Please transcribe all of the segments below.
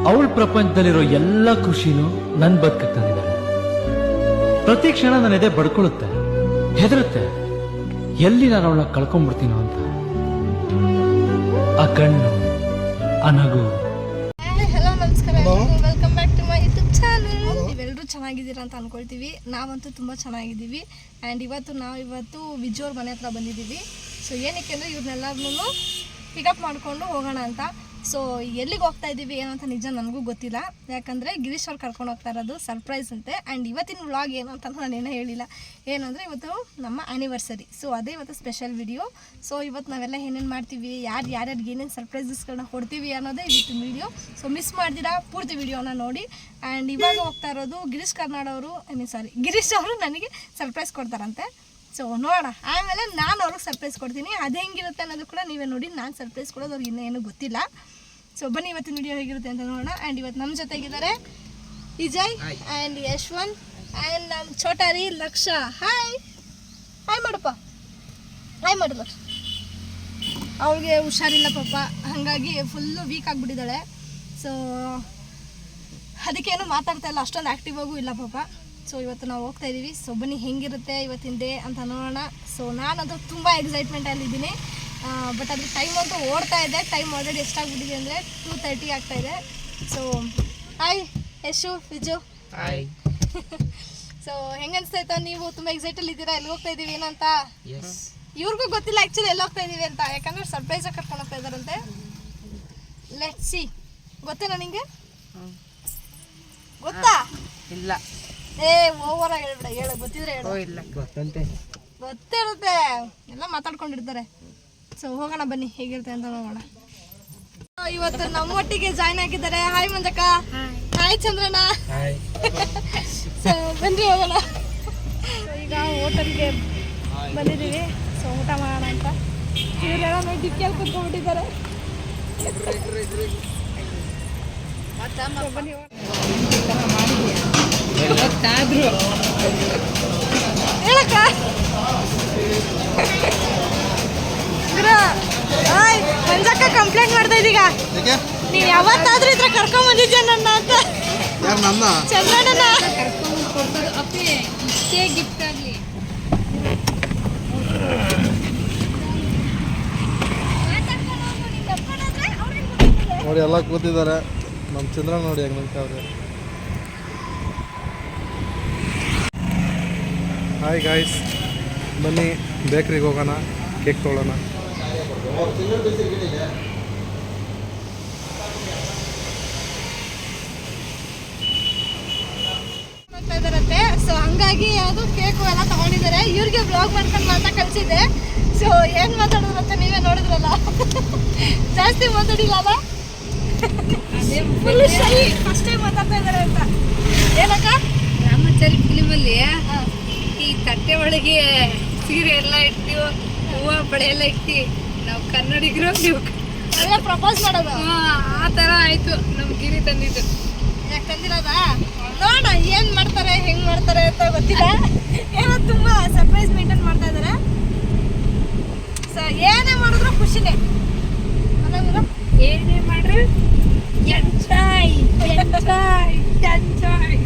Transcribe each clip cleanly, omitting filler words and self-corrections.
ಅವಳ ಪ್ರಪಂಚದಲ್ಲಿರೋ ಎಲ್ಲ ಖುಷಿನೂ ನನ್ ಬದುಕಕ್ಕೆ ತಂದಿದ್ದಾಳೆ. ಪ್ರತಿ ಕ್ಷಣ ನನ್ನ ಎದೆ ಬಡ್ಕೊಳ್ಳುತ್ತೆ, ಹೆದರುತ್ತೆ, ಎಲ್ಲಿ ನಾನು ಅವಳನ್ನ ಕಳ್ಕೊಂಡ್ಬಿಡ್ತೀನೋ ಅಂತ. ಆ ಕಣ್ಣು, ಆ ನಗು. ಹಲೋ ನಮಸ್ಕಾರ, welcome back to my YouTube channel. ನೀವೆಲ್ಲರೂ ಚೆನ್ನಾಗಿದ್ದೀರಾ ಅಂತ ಅನ್ಕೊಳ್ತೀವಿ. ನಾವಂತೂ ತುಂಬ ಚೆನ್ನಾಗಿದ್ದೀವಿ. ಆ್ಯಂಡ್ ಇವತ್ತು ವಿಜೋರ್ ಮನೆ ಹತ್ರ ಬಂದಿದ್ದೀವಿ. ಸೊ ಏನಕ್ಕೆ ಅಂದರೆ ಇವ್ರನ್ನೆಲ್ಲರೂ ಪಿಕಪ್ ಮಾಡಿಕೊಂಡು ಹೋಗೋಣ ಅಂತ. ಸೊ ಎಲ್ಲಿಗೆ ಹೋಗ್ತಾ ಇದ್ದೀವಿ ಏನಂತ ನಿಜ ನನಗೂ ಗೊತ್ತಿಲ್ಲ, ಯಾಕಂದರೆ ಗಿರೀಶ್ ಅವ್ರು ಕರ್ಕೊಂಡು ಹೋಗ್ತಾ ಇರೋದು ಸರ್ಪ್ರೈಸ್ ಅಂತೆ. ಆ್ಯಂಡ್ ಇವತ್ತಿನ ವ್ಲಾಗ್ ಏನು ಅಂತ ನಾನೇನೋ ಹೇಳಿಲ್ಲ. ಏನಂದರೆ ಇವತ್ತು ನಮ್ಮ ಆ್ಯನಿವರ್ಸರಿ. ಸೊ ಅದೇ ಇವತ್ತು ಸ್ಪೆಷಲ್ ವಿಡಿಯೋ. ಸೊ ಇವತ್ತು ನಾವೆಲ್ಲ ಏನೇನು ಮಾಡ್ತೀವಿ, ಯಾರ್ಯಾರಿಗೆ ಏನೇನು ಸರ್ಪ್ರೈಸಸ್ಗಳನ್ನ ಕೊಡ್ತೀವಿ ಅನ್ನೋದೇ ಇವತ್ತಿನ ವಿಡಿಯೋ. ಸೊ ಮಿಸ್ ಮಾಡ್ದಿರಾ ಪೂರ್ತಿ ವಿಡಿಯೋನ ನೋಡಿ. ಆ್ಯಂಡ್ ಇವಾಗ ಹೋಗ್ತಾ ಇರೋದು ಗಿರೀಶ್ ಗಿರೀಶ್ ಅವರು ನನಗೆ ಸರ್ಪ್ರೈಸ್ ಕೊಡ್ತಾರಂತೆ. ಸೊ ನೋಡೋಣ, ಆಮೇಲೆ ನಾನು ಅವ್ರಿಗೆ ಸರ್ಪ್ರೈಸ್ ಕೊಡ್ತೀನಿ. ಅದು ಹೆಂಗಿರುತ್ತೆ ಅನ್ನೋದು ಕೂಡ ನೀವೇ ನೋಡಿ. ನಾನು ಸರ್ಪ್ರೈಸ್ ಕೊಡೋದು ಅವ್ರಿಗೆ ಇನ್ನೇನು ಗೊತ್ತಿಲ್ಲ. ಸೊ ಬನ್ನಿ ಇವತ್ತಿನ ವಿಡಿಯೋ ಹೇಗಿರುತ್ತೆ ಅಂತ ನೋಡೋಣ. ಆ್ಯಂಡ್ ಇವತ್ತು ನಮ್ಮ ಜೊತೆಗಿದ್ದಾರೆ ವಿಜಯ್ ಆ್ಯಂಡ್ ಯಶ್ವಂತ್ ಆ್ಯಂಡ್ ನಮ್ಮ ಛೋಟಾರಿ ಲಕ್ಷ. ಹಾಯ್ ಹಾಯ್ ಮಾಡಪ್ಪ, ಹಾಯ್ ಮಾಡು ಲಕ್ಷ. ಅವಳಿಗೆ ಹುಷಾರಿಲ್ಲ ಪಾಪ, ಹಾಗಾಗಿ ಫುಲ್ಲು ವೀಕ್ ಆಗಿಬಿಟ್ಟಿದ್ದಾಳೆ. ಸೊ ಅದಕ್ಕೇನು ಮಾತಾಡ್ತಾ ಇಲ್ಲ, ಅಷ್ಟೊಂದು ಆ್ಯಕ್ಟಿವ್ ಆಗೂ ಇಲ್ಲ ಪಾಪ. ಸೊ ಇವತ್ತು ನಾವು ಹೋಗ್ತಾ ಇದ್ದೀವಿ. ಸೊ ಬನ್ನಿ ಹೆಂಗಿರುತ್ತೆ ಇವತ್ತಿನ ಡೇ ಅಂತ ನೋಡೋಣ. ಸೊ ನಾನಂತೂ ತುಂಬ ಎಕ್ಸೈಟ್ಮೆಂಟಲ್ಲಿದ್ದೀನಿ. ಬಟ್ ಅದ್ರ ಟೈಮ್ ಅಂತೂ ಓಡ್ತಾ ಇದೆ. ಟೈಮ್ ಆಲ್ರೆಡಿ ಎಷ್ಟಾಗ್ಬಿಟ್ಟಿದೆ ಅಂದರೆ 2:30 ಆಗ್ತಾಯಿದೆ. So hi Yashu, Viju. Hi. So ಹೆಂಗೆ ಅನಿಸ್ತಾಯ್ತಾ? ನೀವು ತುಂಬ ಎಕ್ಸೈಟಲ್ಲಿ ಇದ್ದೀರಾ, ಎಲ್ಲಿ ಹೋಗ್ತಾ ಇದ್ದೀವಿ ಏನಂತ? ಇವ್ರಿಗೂ ಗೊತ್ತಿಲ್ಲ ಆ್ಯಕ್ಚುಲಿ ಎಲ್ಲಿ ಹೋಗ್ತಾ ಇದ್ದೀವಿ ಅಂತ, ಯಾಕಂದರೆ ಸರ್ಪ್ರೈಸಾಗಿ ಕರ್ಕೊಂಡು ಹೋಗ್ತಾ ಇದ್ದಾರಂತೆ. Let's see. ಗೊತ್ತೇನಾ ನಿಂಗೆ? ಗೊತ್ತಾ? ಇಲ್ಲ. ಓವರಾಗಿ ಹೇಳ್ಬಿಡ, ಹೇಳು. ಗೊತ್ತಿದ್ರೆ ಹೇಳು. ಇಲ್ಲ ಗೊತ್ತಿರುತ್ತೆ, ಎಲ್ಲ ಮಾತಾಡ್ಕೊಂಡಿರ್ತಾರೆ. ಸೊ ಹೋಗೋಣ ಬನ್ನಿ, ಹೇಗಿರುತ್ತೆ ಅಂತ ನೋಡೋಣ. ಇವತ್ತು ನಮ್ಮೊಟ್ಟಿಗೆ ಜಾಯ್ನ್ ಆಗಿದ್ದಾರೆ. ಹಾಯ್ ಮಂಜಕ್ಕ. ಹಾಯ್ ಚಂದ್ರಣ್ಣ. ಸೊ ಬನ್ನಿ ಹೋಗೋಣ. ಈಗ ಹೋಟೆಲ್ಗೆ ಬಂದಿದ್ದೀವಿ. ಸೊ ಊಟ ಮಾಡೋಣ ಅಂತ. ಇವರೆಲ್ಲ ನೋಡಿ ಡಿಕ್ಕಿಯಲ್ಲಿ ಕೂತ್ಕೊಂಡ್ಬಿಟ್ಟಿದ್ದಾರೆ. ಬನ್ನಿ ಹೇಳಕ್ಕ. ಮಂಜಕ್ಕ ಕಂಪ್ಲೇಂಟ್ ಮಾಡ್ತಾ ಇದ್ದೀಗ, ನೀವ್ ಯಾವತ್ತಾದ್ರೂ ಇದ್ರ ಕರ್ಕೊಂಡ್ ಬಂದಿದ್ಯಾ ನನ್ನ ಅಂತ. ಚಂದ್ರಣ್ಣ ಗಿಫ್ಟ್ ಆಗ್ಲಿ ನೋಡಿ, ಎಲ್ಲ ಕೂತಿದ್ದಾರೆ. ನಮ್ಮ ಚಂದ್ರ ನೋಡಿ ಹೆಂಗ್ ನಿಂತವ್ರೆ. ಹಾಯ್ ಗಾಯ್ಸ್, ಬನ್ನಿ ಬೇಕ್ರಿಗೆ ಹೋಗೋಣ, ಕೇಕ್ ತೊಗೊಳ್ಳೋಣ. ಇದಾರಂತೆ. ಸೊ ಹಂಗಾಗಿ ಅದು ಕೇಕು ಎಲ್ಲ ತಗೊಂಡಿದ್ದಾರೆ. ಇವ್ರಿಗೆ ಬ್ಲಾಗ್ ಮಾಡ್ಕೊಂಡು ಮಾತಾ ಕಳ್ಸಿದ್ದೆ. ಸೊ ಏನ್ ಮಾತಾಡಿದ್ರು ಅಂತ ನೀವೇ ನೋಡಿದ್ರಲ್ಲ, ಜಾಸ್ತಿ ಮಾತಾಡಿಲ್ಲ ಅಲ್ಲ, ಫಸ್ಟ್ ಟೈಮ್ ಮಾತಾಡ್ತಾ ಇದ್ದಾರೆ ಅಂತ. ಏನಕ್ಕ? ರಾಮಾಚಾರಿ ಫಿಲಿಮಲ್ಲಿ ಈ ತಟ್ಟೆ ಒಳಗೆ ಸೀರೆ ಎಲ್ಲ ಇಡ್ತೀವಿ, ಹೂವು ಬಳೆ ಎಲ್ಲ ಇಟ್ಟು ನಾವು ಕನ್ನಡಿಗರು, ನೀವು ಎಲ್ಲ ಪ್ರಪೋಸ್ ಮಾಡೋದು ಆ ಥರ ಆಯಿತು. ನಮ್ಮ ಗಿರಿ ತಂದಿದ್ದು. ಯಾಕೆ ತಂದಿರೋದ? ನೋಡೋಣ ಏನು ಮಾಡ್ತಾರೆ, ಹೆಂಗೆ ಮಾಡ್ತಾರೆ ಅಂತ ಗೊತ್ತಿಲ್ಲ. ಏನೋ ತುಂಬ ಸರ್ಪ್ರೈಸ್ ಮೇಂಟೈನ್ ಮಾಡ್ತಾ ಇದ್ದಾರೆ. ಸೊ ಏನೇ ಮಾಡಿದ್ರು ಖುಷಿನೇ ಅಲ್ಲ. ಏನೇ ಮಾಡ್ರಿ ಎಂಜಾಯ್ ಎಂಜಾಯ್ ಎಂಜಾಯ್.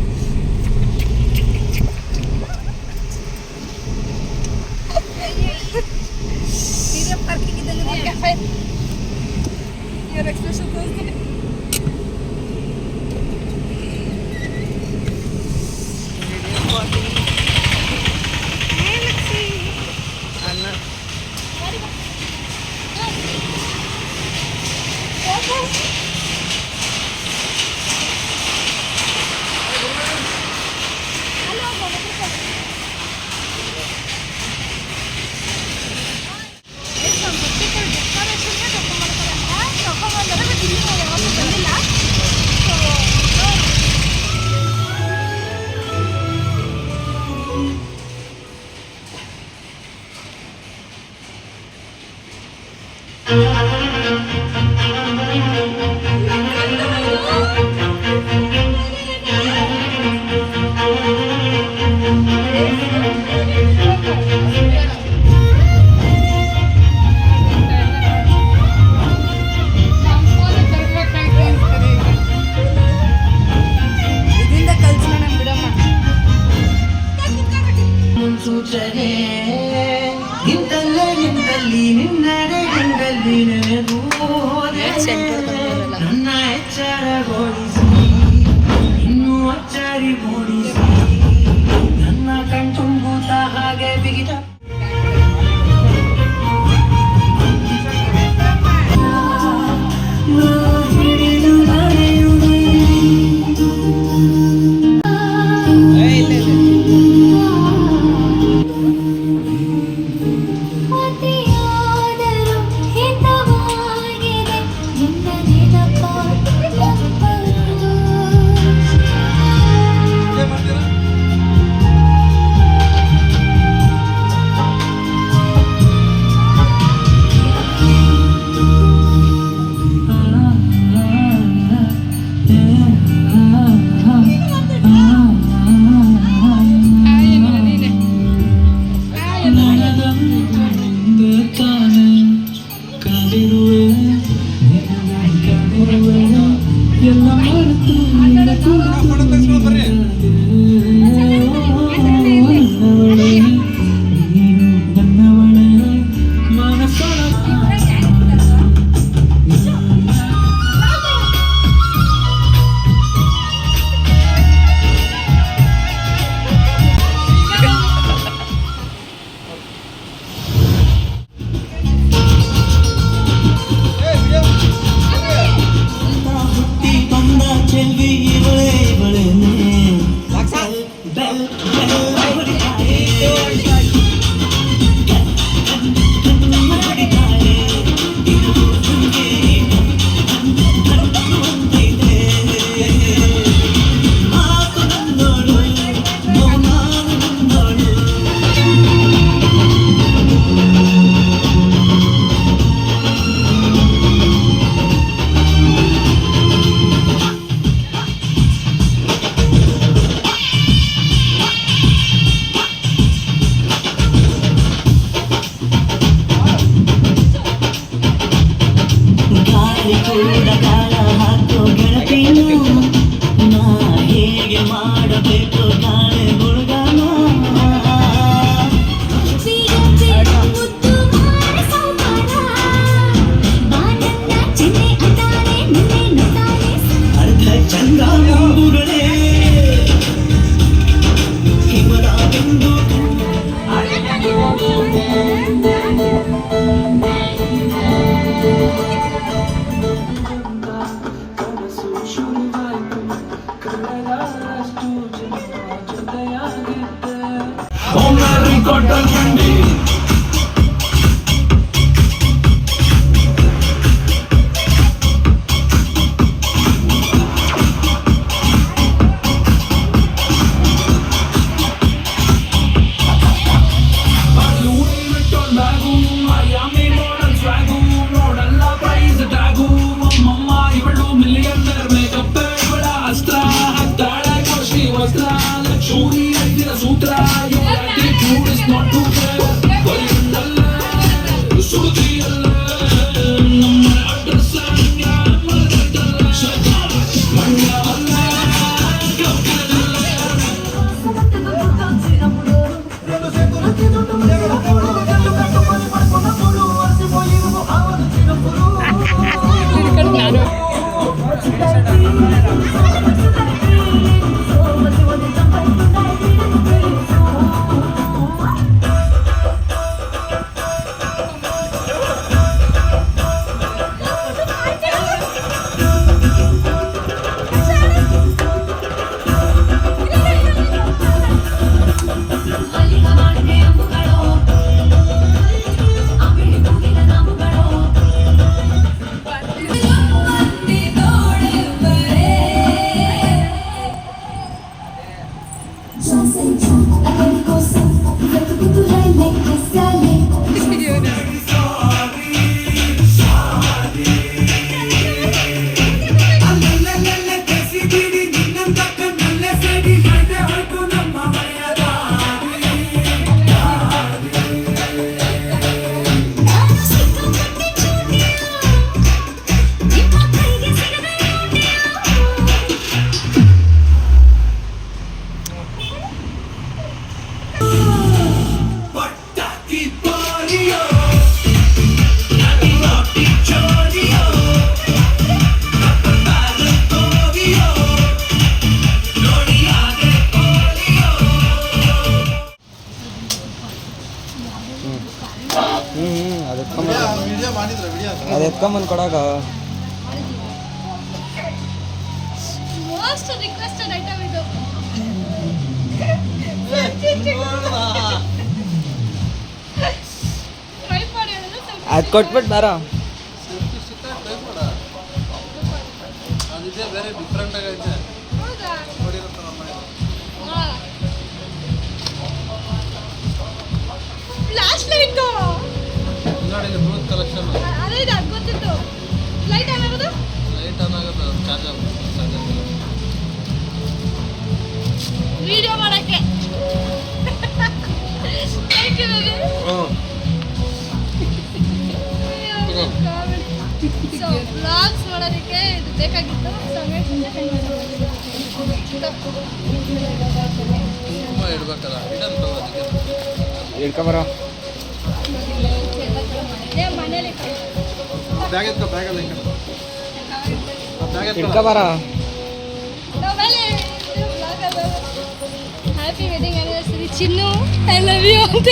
ಪಾರ್ಕಿಂಗ್ ಇದ್ದಂಗೆ ಫೈನ್. ಇವ್ರ ಎಕ್ಸ್ಪ್ರೆಷನ್ ತೋರಿಸ್ತೀನಿ. ಡೆಕೋರೇಷನ್ಗೆ ತಗೊಂಡ್ಬರ್ತಾರೆ ಅಂತ ತಗೊಂಡ್ಬಂದರೆ, ಬಟ್ ಇಲ್ಲಿ ನನ್ನ ಎಚ್ಚರಗೊಳಿಸಿ ಇನ್ನೂ ಅಚ್ಚರಿ ಮೂಡಿಸಿ ನನ್ನ ಕಣ್ತುಂಬುತ್ತ ಹಾಗೆ ಬಿಗಿದ ತಗೊಂಬಂದು ಕೊಡಾಗ ಮೋಸ್ಟ್ ರಿಕ್ವೆಸ್ಟೆಡ್ ಐಟಮ್ ಇದು. ಟ್ರೈಪಾಡ್ ಹೇಳಿದ್ರೆ ಸ್ವಲ್ಪ ಅದು ಕೊಟ್ಬಿಟ್ಟು ಬಾರ. ಅದಿದೆ ಬೇರೆ ಡಿಫ್ರೆಂಟ್ ಆಗೈತೆ ಹೌದಾ? ಹಾ. ಫ್ಲಾಶ್ ಲೈಟ್ ನೋಡಿ ಇಲ್ಲಿ ಬ್ಲೂತ್ ಕಲೆಕ್ಷನ್ ಅದೇ ಇದು ಅದು ಗೊತ್ತಿತ್ತು. ಲೈಟ್ ಏನಾಗೋದು? ಲೈಟ್ ಆನ್ ಆಗುತ್ತೆ ಚಾರ್ಜರ್ ವಿಡಿಯೋ ಮಾಡಕ್ಕೆ. Thank you baby. So blogs ಮಾಡೋದಕ್ಕೆ ಇದು ಬೇಕಾಗಿತ್ತು. ಸೊ ಹಂಗಾಗಿ ತುಂಬ ಇಡ್ಬೇಕಲ್ಲ ಇದನ್ನು ಅದಕ್ಕೆ ಹಿಡ್ಕೊಂಬರ. ಮನೇಲಿ ಬ್ಯಾಗ್ ಎತ್ಕೊ ಬ್ಯಾಗಲ್ಲ ಬ್ಯಾಗ್ ಎತ್ಕೊ ಹಿಡ್ಕೊಂಬರ. Happy wedding anniversary Chinnu. I love you ಅಂತ.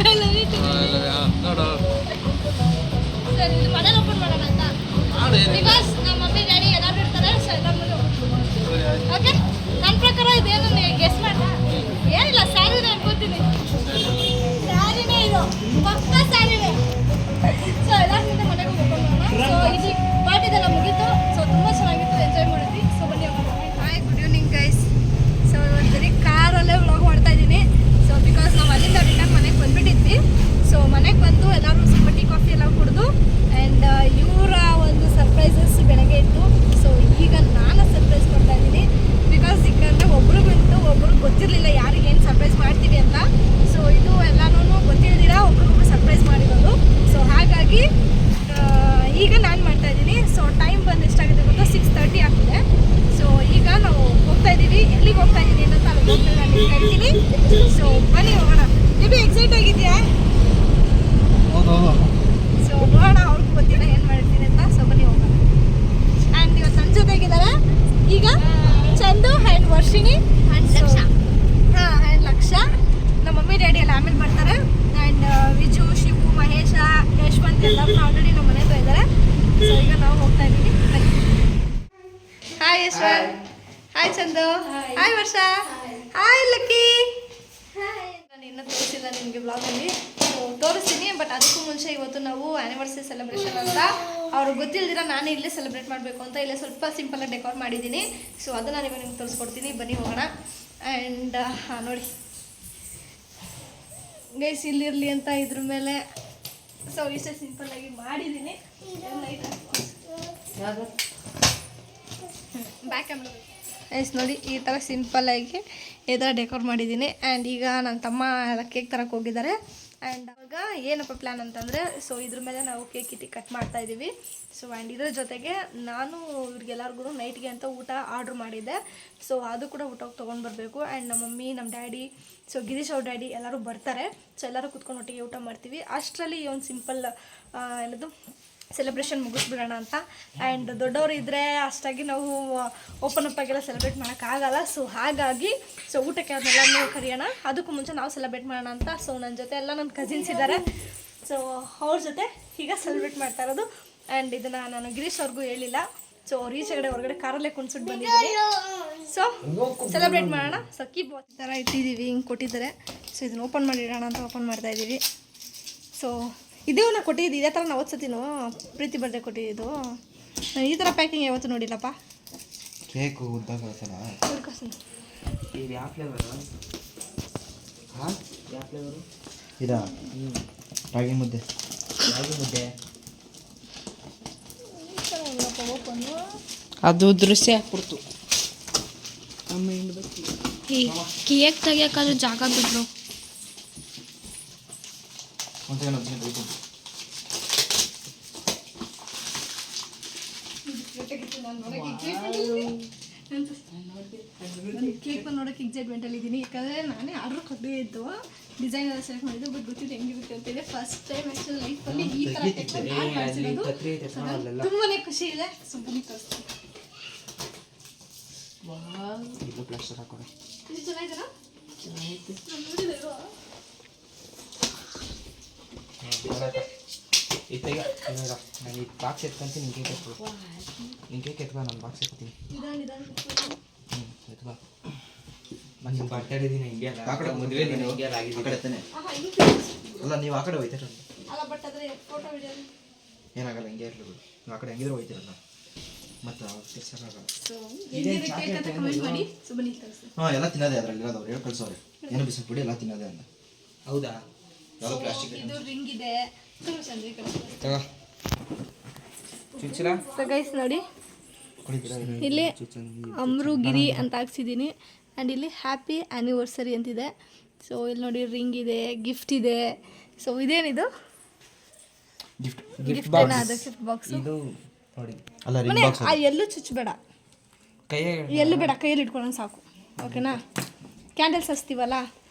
I love you. ನೋಡು ಸರ್ ಇದು ಮನೇಲಿ ಓಪನ್ ಮಾಡೋಣ ಅಂತ. ಮಾಡಿ ಬಿಕಾಸ್ ನಮ್ಮ ಮಮ್ಮಿ ಡ್ಯಾಡಿ ಎಲ್ಲರೂ ಇರ್ತಾರೆ. ಸೊ ಎಲ್ಲರೂ ಓಕೆ. ನನ್ನ ಪ್ರಕಾರ ಇದೇನು ಗೆಸ್ ಮಾಡ ಏನಿಲ್ಲ, ಸ್ಯಾರಿನೇ ಅನ್ಕೋತೀನಿ. ಸ್ಯಾರಿನೇ ಇದು, ಪಕ್ಕ ಸ್ಯಾರಿನೇ. ಸೊ ಎಲ್ಲರ ಮುಂದೆ ಮನೆಗೆ ಓಪನ್ ಮಾಡೋಣ. ಸೊ ಇದು ಪಾರ್ಟಿದೆಲ್ಲ ಮುಗೀತು. ಸೊ ತುಂಬ ಚೆನ್ನಾಗಿತ್ತು, ಎಂಜಾಯ್ ಮಾಡಿದ್ವಿ. ಸೊ ಬನ್ನಿ hi, good evening guys. So ಇವತ್ತು ಕಾರಲ್ಲೇ ವ್ಲಾಗ್ ಮಾಡ್ತಾ ಇದ್ದೀನಿ. ಸೊ ಬಿಕಾಸ್ ನಾವು ಅಲ್ಲಿಂದ ರಿಟರ್ನ್ ಮನೆಗೆ ಬಂದುಬಿಟ್ಟಿದ್ವಿ. ಸೊ ಮನೆಗೆ ಬಂದು ಎಲ್ಲರೂ ಸ್ವಲ್ಪ ಟೀ ಕಾಫಿ ಎಲ್ಲ ಕುಡಿದು ಆ್ಯಂಡ್ ಇವರ ಒಂದು ಸರ್ಪ್ರೈಸಸ್ ಬೆಳಗ್ಗೆ ಇತ್ತು. ಸೊ ಈಗ ನಾನು ಸರ್ಪ್ರೈಸ್ ಕೊಡ್ತಾ ಇದ್ದೀನಿ. ಬಿಕಾಸ್ ಯಾಕಂದರೆ ಒಬ್ರು ಬಿಟ್ಟು ಒಬ್ರು ಗೊತ್ತಿರಲಿಲ್ಲ ಯಾರಿಗೆ ಏನು ಸರ್ಪ್ರೈಸ್ ಮಾಡ್ತೀವಿ ಅಂತ. ಸೊ ಇದು ಎಲ್ಲನೂ ಗೊತ್ತಿಲ್ದಿರ ಒಬ್ರಿಗೊಬ್ರು ಸರ್ಪ್ರೈಸ್ ಮಾಡಿರೋದು. ಸೊ ಹಾಗಾಗಿ ಈಗ ನಾನು ಮಾಡ್ತಾ ಇದ್ದೀನಿ. ಸೊ ಟೈಮ್ ಬಂದು ಎಷ್ಟಾಗಿದೆ ಗೊತ್ತಾ? 6:30 ಆಗ್ತಿದೆ. ಸೊ ಈಗ ನಾವು ಹೋಗ್ತಾ ಇದ್ದೀವಿ. ಎಲ್ಲಿಗೆ ಹೋಗ್ತಾ ಇದ್ದೀನಿ ಅಂತ ಅಲ್ಲಿ ಹೋಗ್ತಾ ನಾನು ಹೇಳ್ತೀನಿ. ಸೊ ಬನ್ನಿ ಹೋಗೋಣ. ನಿಮಗೆ ಎಕ್ಸೈಟ್ ಆಗಿದೆಯಾ? ಸೊ ನೋಡೋಣ, ಅವ್ರಿಗೂ ಗೊತ್ತಿಲ್ಲ ಏನು ಮಾಡ್ತೀನಿ ಅಂತ. ಸೊ ಬನ್ನಿ ಹೋಗೋಣ. ಆ್ಯಂಡ್ ಇವತ್ತು ನನ್ನ ಜೊತೆಗಿದ್ದಾರೆ ಈಗ ಚಂದು ಆ್ಯಂಡ್ ವರ್ಷಿಣಿ ಆ್ಯಂಡ್ ಲಕ್ಷ. ಹಾಂ, ಆ್ಯಂಡ್ ಲಕ್ಷ. ನಮ್ಮ ಮಮ್ಮಿ ಡ್ಯಾಡಿ ಎಲ್ಲ ಆಮೇಲೆ ಬರ್ತಾರೆ. ಆ್ಯಂಡ್ ವಿಜು, ಶಿವು, ಮಹೇಶ, ಯಶ್ವಂತ್ ಎಲ್ಲರೂ ಆಲ್ರೆಡಿ ನಮ್ಮ ಮನೆಗೆ ಇದ್ದಾರೆ. ಸೊ ಈಗ ನಾವು ಹೋಗ್ತಾ ಇದ್ದೀವಿ. Hi Yashwanth. Hi Chandu. Hi Varsha. Hi Lucky. ನಾನು ಇನ್ನೂ ತೋರಿಸಿಲ್ಲ ನಿಮಗೆ ಬ್ಲಾಗಲ್ಲಿ. ಸೊ ತೋರಿಸ್ತೀನಿ. ಬಟ್ ಅದಕ್ಕೂ ಮುಂಚೆ ಇವತ್ತು ನಾವು ಆ್ಯನಿವರ್ಸರಿ ಸೆಲೆಬ್ರೇಷನ್ ಅಂತ ಅವ್ರಿಗೆ ಗೊತ್ತಿಲ್ದಿರ ನಾನು ಇಲ್ಲೇ ಸೆಲೆಬ್ರೇಟ್ ಮಾಡಬೇಕು ಅಂತ ಇಲ್ಲೇ ಸ್ವಲ್ಪ ಸಿಂಪಲಾಗಿ ಡೆಕೋರ್ ಮಾಡಿದ್ದೀನಿ. ಸೊ ಅದನ್ನು ನಾನು ಇವಾಗ ನಿಮ್ಗೆ ತೋರಿಸ್ಕೊಡ್ತೀನಿ. ಬನ್ನಿ ಹೋಗೋಣ. ಆ್ಯಂಡ್ ನೋಡಿ ಗೈಸ್, ಇಲ್ಲಿರಲಿ ಅಂತ ಇದ್ರ ಮೇಲೆ ಸೊ ಇಷ್ಟೇ ಸಿಂಪಲ್ಲಾಗಿ ಮಾಡಿದ್ದೀನಿ. ಬ್ಯಾಕ್ ಕ್ಯಾಮ್ರಾ ಗೈಸ್ ನೋಡಿ, ಈ ಥರ ಸಿಂಪಲ್ಲಾಗಿ ಈ ಥರ ಡೆಕೋರ್ ಮಾಡಿದ್ದೀನಿ. ಆ್ಯಂಡ್ ಈಗ ನನ್ನ ತಮ್ಮ ಎಲ್ಲ ಕೇಕ್ ತರಕ್ಕೆ ಹೋಗಿದ್ದಾರೆ. ಆ್ಯಂಡ್ ಅವಾಗ ಏನಪ್ಪ ಪ್ಲ್ಯಾನ್ ಅಂತಂದರೆ, ಸೊ ಇದ್ರ ಮೇಲೆ ನಾವು ಕೇಕ್ ಕಟ್ ಮಾಡ್ತಾ ಇದ್ದೀವಿ. ಸೊ ಆ್ಯಂಡ್ ಇದರ ಜೊತೆಗೆ ನಾನು ಇವ್ರಿಗೆಲ್ಲರಿಗೂ ನೈಟ್ಗೆ ಅಂತ ಊಟ ಆರ್ಡ್ರ್ ಮಾಡಿದ್ದೆ. ಸೊ ಅದು ಕೂಡ ಊಟಕ್ಕೆ ತೊಗೊಂಡು ಬರಬೇಕು. ಆ್ಯಂಡ್ ನಮ್ಮ ಮಮ್ಮಿ, ನಮ್ಮ ಡ್ಯಾಡಿ, ಸೊ ಗಿರೀಶ್ ಅವ್ರ ಡ್ಯಾಡಿ ಎಲ್ಲರೂ ಬರ್ತಾರೆ. ಸೊ ಎಲ್ಲರೂ ಕುತ್ಕೊಂಡು ಒಟ್ಟಿಗೆ ಊಟ ಮಾಡ್ತೀವಿ. ಅಷ್ಟರಲ್ಲಿ ಒಂದು ಸಿಂಪಲ್ ಏನದು ಸೆಲೆಬ್ರೇಷನ್ ಮುಗಿಸ್ಬಿಡೋಣ ಅಂತ. ಆ್ಯಂಡ್ ದೊಡ್ಡವರು ಇದ್ದರೆ ಅಷ್ಟಾಗಿ ನಾವು ಓಪನ್ ಅಪ್ ಆಗೆಲ್ಲ ಸೆಲೆಬ್ರೇಟ್ ಮಾಡೋಕ್ಕಾಗಲ್ಲ. ಸೊ ಹಾಗಾಗಿ ಸೊ ಊಟಕ್ಕೆ ಅದನ್ನೆಲ್ಲ ಕರೆಯೋಣ. ಅದಕ್ಕೂ ಮುಂಚೆ ನಾವು ಸೆಲೆಬ್ರೇಟ್ ಮಾಡೋಣ ಅಂತ. ಸೊ ನನ್ನ ಜೊತೆ ಎಲ್ಲ ನನ್ನ ಕಸಿನ್ಸ್ ಇದ್ದಾರೆ. ಸೊ ಅವ್ರ ಜೊತೆ ಈಗ ಸೆಲೆಬ್ರೇಟ್ ಮಾಡ್ತಾ ಇರೋದು. ಆ್ಯಂಡ್ ಇದನ್ನು ನಾನು ಗಿರೀಶ್ ಅವ್ರಿಗೂ ಹೇಳಿಲ್ಲ. ಸೊ ಅವ್ರು ಈಚೆಗಡೆ ಹೊರಗಡೆ ಕಾರಲ್ಲೇ ಕುಣ್ಸಿಟ್ಟು ಬಂದಿದ್ದೀನಿ. ಸೊ ಸೆಲೆಬ್ರೇಟ್ ಮಾಡೋಣ. ಸೊ ಕೀಪ್ ವಾಚ್ ಥರ ಇಟ್ಟಿದ್ದೀವಿ, ಹಿಂಗೆ ಕೊಟ್ಟಿದ್ದಾರೆ. ಸೊ ಇದನ್ನು ಓಪನ್ ಮಾಡಿಡೋಣ ಅಂತ ಓಪನ್ ಮಾಡ್ತಾ ಇದ್ದೀವಿ. ಸೊ ಇದೇ ನಾವು ಕೊಟ್ಟಿದ್ದು, ಇದೇ ಥರ ನಾವು ಓದ್ಸತಿನೋ ಪ್ರೀತಿ ಬರ್ಡೇ ಕೊಟ್ಟಿದ್ದು. ನಾನು ಈ ಥರ ಪ್ಯಾಕಿಂಗ್ ಯಾವತ್ತೂ ನೋಡಿಲ್ಲಪ್ಪ. ಕೇಕು ಉದ್ದಾಗ ಕಳ್ಸಲ್ಲ. ಇದು ಯಾವ ಫ್ಲೇವರು? ಹಾಂ, ಯಾವ ಫ್ಲೇವರು? ಇದಾ? ರಾಗಿ ಮುದ್ದೆ. ರಾಗಿ ಮುದ್ದೆ ಓಪನ್ನು ಅದು ದೃಶ್ಯ ಕೊಡ್ತು. ಈ ಕೇಕ್ ತೆಗಿಯೋಕ್ಕಾದ್ರೂ ಜಾಗ ಬಿಟ್ರು. ಕೇಕ್ ನೋಡೋಕೆ ಎಕ್ಸೈಟ್ಮೆಂಟಲ್ಲಿ ಇದ್ದೀನಿ. ಯಾಕಂದರೆ ನಾನೇ ಆರ್ಡ್ರ್ ಕೊಟ್ಟಿದ್ದು, ಡಿಸೈನ್ ಎಲ್ಲ ಸೆಲೆಕ್ಟ್ ಮಾಡಿದ್ದು. ಬಟ್ ಗೊತ್ತಿದೆ ಹೆಂಗಿರುತ್ತೆ ಅಂತೇಳಿ. ಫಸ್ಟ್ ಟೈಮ್ ಆ್ಯಕ್ಚುಲಿ ಲೈಫಲ್ಲಿ ಈ ಥರ ಕೇಕ್ ನಾನು ಮಾಡಿಸಿರೋದು. ತುಂಬಾ ಖುಷಿ ಇದೆ. ಸೊ ಬನ್ನಿ ತೋರಿಸ್ತೀನಿ. ಪ್ಲಾಸ್ಟರ್ ಹಾಕೋಣ. ಇದು ಚೆನ್ನಾಗಿದೆನಾ? ಇತ್ತಾಗ ನಾನು ಈ ಬಾಕ್ಸ್ ಎತ್ಕೊಂತೀನಿ ನಿಂಗೆ ಕೇಕ್ ಎತ್ಕೊ ನಿಂಗೆ ಕೇಕ್ ಎತ್ಕೊ ನಾನು ಬಾಕ್ಸ್ ಎತ್ತೀನಿ ಎತ್ಕೊ ನಾನು ಮಾತಾಡಿದ್ದೀನಿ ಹಿಂಗೆ ಆ ಕಡೆ ಮದುವೆ ಹಿಂಗೆ ಆಗಿದೆ ಆ ಕಡೆ ತಾನೆ ಅಲ್ಲ ನೀವು ಆ ಕಡೆ ಹೋಯ್ತೀರ ಅಲ್ಲ ಬಟ್ ಆದರೆ ಫೋಟೋ ವಿಡಿಯೋ ಏನಾಗಲ್ಲ ಹಿಂಗೆ ಇರಲಿ ಬಿಡು ನೀವು ಆ ಕಡೆ ಹೆಂಗಿದ್ರೆ ಹೋಯ್ತಿರಲ್ಲ ಮತ್ತು ತಿರ್ಸೋಕ್ಕಾಗಲ್ಲ ಸೊ ಹೆಂಗಿದೆ ಕೇಕ್ ಅಂತ ಕಮೆಂಟ್ ಮಾಡಿ ಸೊ ಬನ್ನಿ ತೋರಿಸ್ತೀನಿ. ಹಾಂ ಎಲ್ಲ ತಿನ್ನೋದೇ ಅದರಲ್ಲಿ ಇರೋದು ಅವ್ರು ಹೇಳಿ ಕಳ್ಸೋರೆ ಏನೋ ಬಿಸಿಬಿಡಿ ಎಲ್ಲ ತಿನ್ನೋದೇ ಅಂತ ಹೌದಾ ಯಾವುದೋ ಪ್ಲಾಸ್ಟಿಕ್ ಇದು ರಿಂಗ್ ಇದೆ ತುಂಬ ಚಂದ ಈ ಕಡೆ. ತಗೋ ಚುಚ್ಚಿರ ಸೊ ಗೈಸ್ ನೋಡಿ ಇಲ್ಲಿ ಅಮ್ರುಗಿರಿ ಅಂತ ಹಾಕ್ಸಿದ್ದೀನಿ ಆ್ಯಂಡ್ ಇಲ್ಲಿ ಹ್ಯಾಪಿ ಆ್ಯನಿವರ್ಸರಿ ಅಂತಿದೆ. ಸೊ ಇಲ್ಲಿ ನೋಡಿ ರಿಂಗ್ ಇದೆ, ಗಿಫ್ಟ್ ಇದೆ. ಸೊ ಇದೇನಿದು ಗಿಫ್ಟ್ ಗಿಫ್ಟ್ ಅದು ಗಿಫ್ಟ್ ಬಾಕ್ಸ್. ಇದು ನೋಡಿ ಅಲ್ಲ ಮನೆ ಎಲ್ಲೂ ಚುಚ್ಚಬೇಡ, ಕೈಯೇ ಎಲ್ಲೂ ಬೇಡ, ಕೈಯಲ್ಲಿ ಇಟ್ಕೊಳ್ಳೋಣ ಸಾಕು. ಓಕೆನಾ? ಕ್ಯಾಂಡಲ್ಸ್ ಹಚ್ತೀವಲ್ಲ.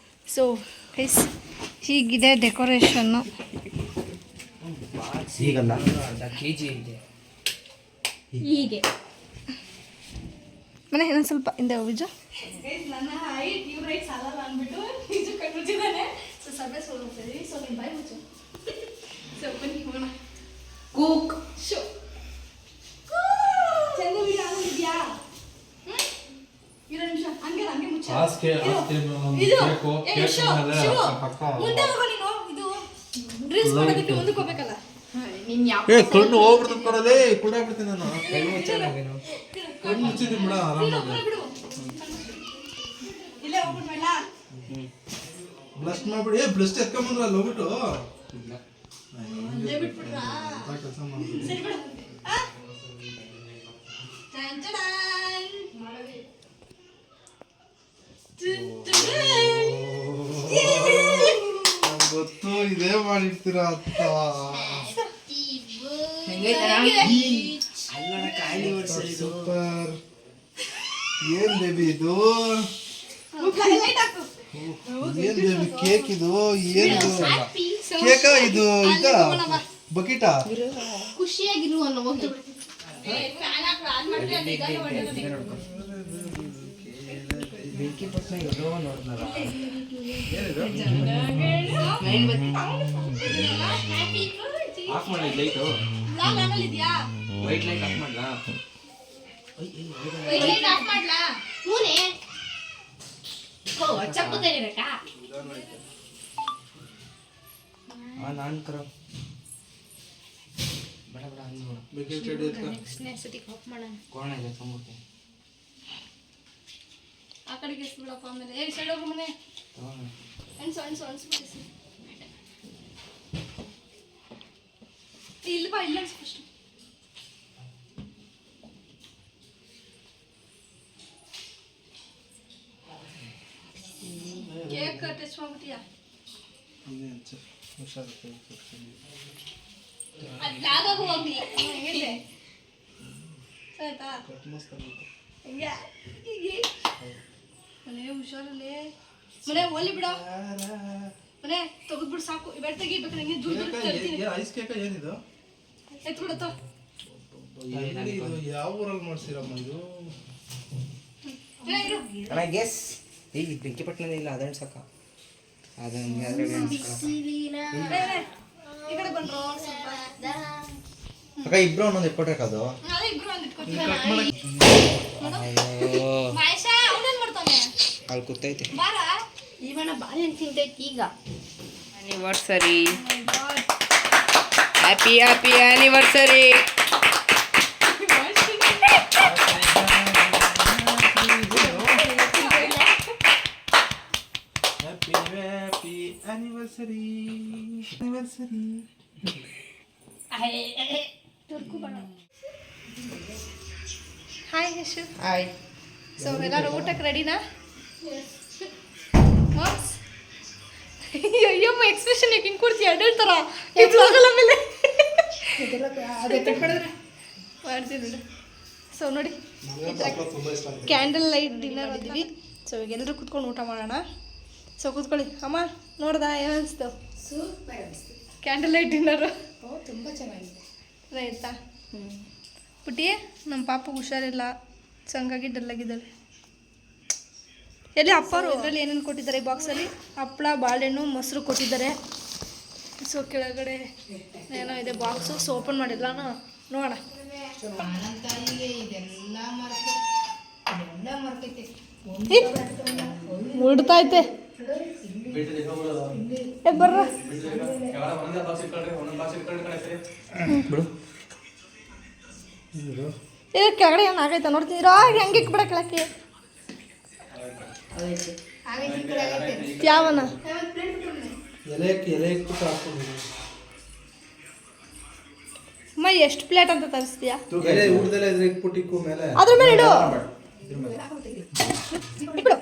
ಸೊ ಗೈಸ್ ಹೀಗಿದೆ ಡೆಕೋರೇಷನ್ನು. ಈಗಲ್ಲ ಅರ್ಧ ಕೆ ಜಿ ಇದೆ ಹೀಗೆ ಮನೆ ಇನ್ನೊಂದು ಸ್ವಲ್ಪ ಹಿಂದೆ ಹೋಗಿಜು. ನನ್ನ ಹೈಟ್ ಇವ್ರ ಹೈಟ್ ಸಾಲಲ್ಲ ಅಂದ್ಬಿಟ್ಟು ನಿಜ ಕಟ್ಬಿಟ್ಟಿದ್ದಾನೆ. ಸೊ ಸಭೆ ಹೋಗ್ತಿದ್ದೀವಿ. ಸೊ ನಿಮ್ಮ ಬಾಯ್ ಮುಚ್ಚು. ಸೊ ಬನ್ನಿ ಹೋಗೋಣ. ಕೂಕ್ ಶೋ ಚಂದ ವಿಡಿಯೋ ಆಗಿದೆಯಾ? ಇರೋ ನಿಮಿಷ ಹಂಗೆ ಮುಚ್ಚ. ಮುಂದೆ ಹೋಗೋ ನೀನು. ಇದು ಡ್ರೆಸ್ ಮಾಡೋದಕ್ಕೆ ಮುಂದಕ್ಕೆ ಹೋಗ್ಬೇಕಲ್ಲ. ಕಣ್ಣು ಹೋಗ್ಬಿಡ್ತು ಕೊಡಲೇ ಕುಡಾಬಿಡ್ತೀನಿ ನಾನು ಕಣ್ಣು ಮುಚ್ಚಿದ್ದೀನಿ ಬಿಡ ಆರಾಮಾಗಿ ಇಲ್ಲೇ ಹೋಗ್ಬಿಡ್ಬೇಡ. ಬ್ಲಸ್ಟ್ ಮಾಡ್ಬಿಡಿ ಬ್ಲಸ್ಟ್ ಎತ್ಕೊಂಬಂದ್ರ ಅಲ್ಲಿ ಹೋಗ್ಬಿಟ್ಟು ಬಿಟ್ಬಿಡ್ರಾ? ಕೆಲಸ ಮಾಡ್ಬಿಡಿ ಸರಿ ಬಿಡು. ಟನ್ ಟಡನ್. ಗೊತ್ತು ಇದೇ ಮಾಡಿರ್ತೀರಾ ಅಂತ ಸೂಪರ್. ಏನ್ ಬೇಬಿ ಇದು? ಏನ್ ಬೇಬಿ ಕೇಕ್ ಇದು? ಏನು ಕೇಕ ಇದು? ಇದ ಬಕೀಟಾ? ಖುಷಿಯಾಗಿರು ಅನ್ನೋ ಒಂದು ಬೆಂಕಿ ಪಟ್ನ ಎಲ್ಲೋ ನೋಡಿದ್ನಲ್ಲ ಆಫ್ ಮಾಡಿ ಲೈಟು ಇದೆಯಾ? ವೈಟ್ ಲೈಟ್ ಆಫ್ ಮಾಡ್ಲಾ? ಆಫ್ ಮಾಡ್ಲಾ? ನಾನು ಕರ ಬೇಡ ಬೇಡ ಹಂಗೆ ನೋಡು ಬೇಕಿನ ಚಡಿ ಕೋಣ ಇದೆ ತೊಗೊಂಡ್ಬಿಡ್ತೀನಿ ಆ ಕಡೆಗೆ ಎಷ್ಟು ಬಿಡಪ್ಪ. ಆಮೇಲೆ ಏ ಸೈಡ್ ಹೋಗು ಮನೆ. ತಗೊಂಡು ಅನ್ಸು ಇಲ್ಲಿ ಬಾ. ಇಲ್ಲ ಫಸ್ಟ್ ಕೇಕ್ ಟಚ್ ಮಾಡ್ಬಿಟ್ಟಿಯಾ? ಅದಾಗೂ ಹೋಗ್ಲಿ. ಹೇಗಿದೆ ಆಯ್ತಾ? ಹಿಂಗೆ ಮನೆ ಹುಷಾರಲ್ಲೇ ಮನೆ ಒಲಿ ಬಿಡ. ಮನೆ ತೆಗೆದ್ಬಿಡು ಸಾಕು. ಇವೆಲ್ಲ ತೆಗಿಬೇಕು. ನಂಗೆ ದೂರ ತರ್ತೀನಿ. ಐಸ್ ಕೇಕ ಏನಿದು? ಎತ್ಬಿಡತ್ತ. ಯಾವ ಊರಲ್ಲಿ ಮಾಡ್ಸಿರಮ್ಮ ಇದು? ಅಣ್ಣ ಗೆಸ್ ಈ ಬೆಂಕಿ ಪಟ್ಟಣ ಇಲ್ಲ ಅದನ್ನ ಸಾಕ ಅದನ್ನ ಅದ್ರಾಗ ಈ ಕಡೆ ಬಂದ್ರು ಸ್ವಲ್ಪ. ಅಕ್ಕ ಇಬ್ರು ಒಂದೊಂದು ಇಟ್ಕೊಟ್ರಕ್ಕದು ಅದೇ ಇಬ್ರು ಒಂದು ಇಟ್ಕೊತೀನಿ. ಮಹೇಶ ಅವನೇನ್ ಮಾಡ್ತಾನೆ? ಅಲ್ಲಿ ಕೂತೈತೆ ಬಾರ. ಇವನ ಬಾಳೆಹಣ್ಣು ತಿಂತೈತಿ ಈಗ. Anniversary, happy happy anniversary. Happy anniversary anniversary. Hi Yashu. Hi. So ಎಲ್ಲರೂ ಊಟಕ್ಕೆ ರೆಡಿನಾ? ಅಯ್ಯಮ್ಮ ಎಕ್ಸ್ಪ್ರೆಷನ್ ಯಾಕೆ ಹಿಂಗೆ ಕೊಡ್ತೀಯ? ಅಡಲ್ ಥರ ಆಗಲ್ಲ. ಆಮೇಲೆ ಮಾಡ್ತೀನಿ. ಸೊ ನೋಡಿ ಕ್ಯಾಂಡಲ್ ಲೈಟ್ ಡಿನ್ನರ್ ಇದ್ವಿ. ಸೊ ಈಗ ಎಲ್ಲರೂ ಕುತ್ಕೊಂಡು ಊಟ ಮಾಡೋಣ. ಸೊ ಕೂತ್ಕೊಳ್ಳಿ. ಅಮ್ಮ ನೋಡ್ದ ಏನು ಅನಿಸ್ತು? ಸೂಪರ್. ಕ್ಯಾಂಡಲ್ ಲೈಟ್ ಡಿನ್ನರು ತುಂಬ ಚೆನ್ನಾಗಿದೆ. ಆಯ್ತಾ? ಪುಟ್ಟಿ ನಮ್ಮ ಪಾಪಗೆ ಹುಷಾರಿಲ್ಲ, ಸೊ ಹಂಗಾಗಿ ಡಲ್ಲಾಗಿದ್ದಾಳೆ. ಎಲ್ಲಿ ಅಪ್ಪರು ಇದರಲ್ಲಿ ಏನೇನು ಕೊಟ್ಟಿದ್ದಾರೆ ಈ ಬಾಕ್ಸಲ್ಲಿ? ಹಪ್ಪಳ, ಬಾಳೆಹಣ್ಣು, ಮೊಸರು ಕೊಟ್ಟಿದ್ದಾರೆ. ಸೊ ಕೆಳಗಡೆ ಏನೋ ಇದೆ ಬಾಕ್ಸು. ಸೊ ಓಪನ್ ಮಾಡಿಲ್ಲ ನೋಡೋಣ. ಉಡ್ತೈತೆ ಬರ್ರ ಇದು ಕೆಳಗಡೆ ಏನು ಆಗೈತೆ ನೋಡ್ತೀರಾ? ಹೆಂಗೆ ಇಕ್ಬಿಡ ಕೆಳಕ್ಕೆ ಯಾವನ ಅಮ್ಮ ಎಷ್ಟು ಪ್ಲೇಟ್ ಅಂತ ತರಿಸ್ತೀಯಾ? ಅದ್ರ ಮೇಲೆ ಇಡು. ಇಟ್ಬಿಡು.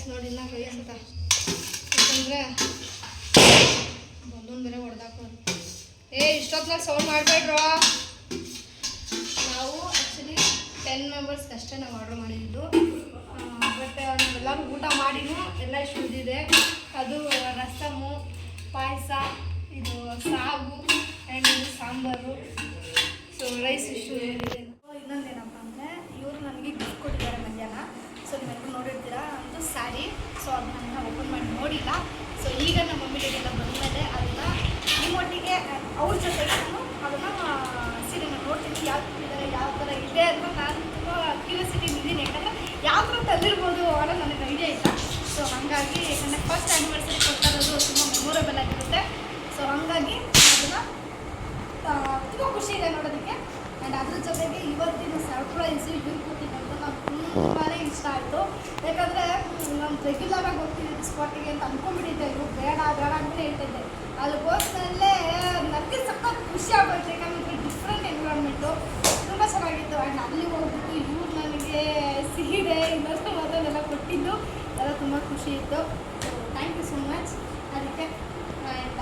ನೋಡಿ ಇನ್ನ ಕೈ ಅಂತ ಯಾಕಂದ್ರೆ ಒಂದೊಂದು ಬೇರೆ ಹೊಡೆದಾಕೋದು. ಇಷ್ಟೊತ್ತಿನಾಗ ಸೌಂಡ್ ಮಾಡಬೇಡ್ರು. ನಾವು ಆ್ಯಕ್ಚುಲಿ 10 ಮೆಂಬರ್ಸ್ಗೆ ಅಷ್ಟೇ ನಾವು ಆರ್ಡ್ರ್ ಮಾಡಿದ್ದು. ಬಟ್ ನಾವೆಲ್ಲರೂ ಊಟ ಮಾಡಿನೂ ಎಲ್ಲ ಇಷ್ಟು ಉಳಿದಿದೆ. ಅದು ರಸಮು, ಪಾಯಸ, ಇದು ಸಾಗು ಆ್ಯಂಡ್ ಇದು ಸಾಂಬಾರು. ಸೊ ರೈಸ್ ಇಷ್ಟು ಉಳಿದಿದೆ. ಇನ್ನೊಂದೇನಪ್ಪ ಅಂದರೆ ಇವರು ನನಗೆ ಗಿಫ್ಟ್ ಕೊಟ್ಟಿದ್ದಾರೆ ಮಧ್ಯಾಹ್ನ. ಸೊ ನೀವೆಲ್ಲರೂ ನೋಡಿರ್ತೀರಾ ಅಂತೂ ಸ್ಯಾರಿ. ಸೊ ಅದನ್ನ ನಾನು ಓಪನ್ ಮಾಡಿ ನೋಡಿಲ್ಲ. ಸೊ ಈಗ ನಮ್ಮ ಮಮ್ಮಿ ಡೆಗೆಲ್ಲ ಬಂದಮೇಲೆ ಅದನ್ನು ನಿಮ್ಮೊಟ್ಟಿಗೆ ಅವ್ರ ಜೊತೆಗೆ ನಾನು ಅದನ್ನು ಸೀರೆನ ನೋಡ್ತೀನಿ. ಯಾವ ಕೊಟ್ಟಿದ್ದಾರೆ, ಯಾವ ಥರ ಇದೆ ಅಂತ ನಾನು ತುಂಬ ಕ್ಯೂರಿಯಾಸಿಟಿ ಇದ್ದೀನಿ. ಯಾಕಂದರೆ ಯಾವ ಥರ ತಂದಿರ್ಬೋದು ಅನ್ನೋ ನನಗೆ ಐಡಿಯಾ ಇಲ್ಲ. ಸೊ ಹಾಗಾಗಿ ಯಾಕಂದರೆ ಫಸ್ಟ್ ಆ್ಯನಿವರ್ಸರಿ ಕೊಡ್ತಾ ಇರೋದು ತುಂಬ ಮೆಮೊರೇಬಲ್ ಆಗಿರುತ್ತೆ. ಸೊ ಹಾಗಾಗಿ ಅದನ್ನು ತುಂಬ ಖುಷಿ ಇದೆ ನೋಡೋದಕ್ಕೆ. ಆ್ಯಂಡ್ ಅದ್ರ ಜೊತೆಗೆ ಇವತ್ತಿನ ಸರ್ಪ್ರೈಸು ಇವ್ರು ಕೊಟ್ಟಿದ್ದಂತ ನಾನು ತುಂಬಾ ಇಷ್ಟ ಆಯಿತು. ಯಾಕಂದರೆ ನಾನು ರೆಗ್ಯುಲರಾಗಿ ಹೋಗ್ತೀನಿ ಸ್ಪಾಟಿಗೆ ಅಂತ ಅಂದ್ಕೊಂಡ್ಬಿಟ್ಟಿದ್ದೆ. ಇವರು ಬೇಡ ಬೇಡ ಅಂತಲೇ ಹೇಳ್ತಿದ್ದೆ. ಅಲ್ಲಿ ಹೋದ್ಮೇಲೆ ನನಗೆ ಸಖತ್ ಖುಷಿ ಆಗೋಯ್ತು. ಯಾಕಂದರೆ ಡಿಫ್ರೆಂಟ್ ಎನ್ವಿರಾನ್ಮೆಂಟು ತುಂಬ ಚೆನ್ನಾಗಿತ್ತು. ಆ್ಯಂಡ್ ಅಲ್ಲಿ ಹೋಗ್ಬಿಟ್ಟು ಇವ್ರು ನನಗೆ ಸೀರೆ ಇನ್ನೊಂದು ಮೊದಲೆಲ್ಲ ಕೊಟ್ಟಿದ್ದು ಎಲ್ಲ ತುಂಬ ಖುಷಿ ಇತ್ತು. So thank you so much ಅದಕ್ಕೆ. ಆ್ಯಂಡ್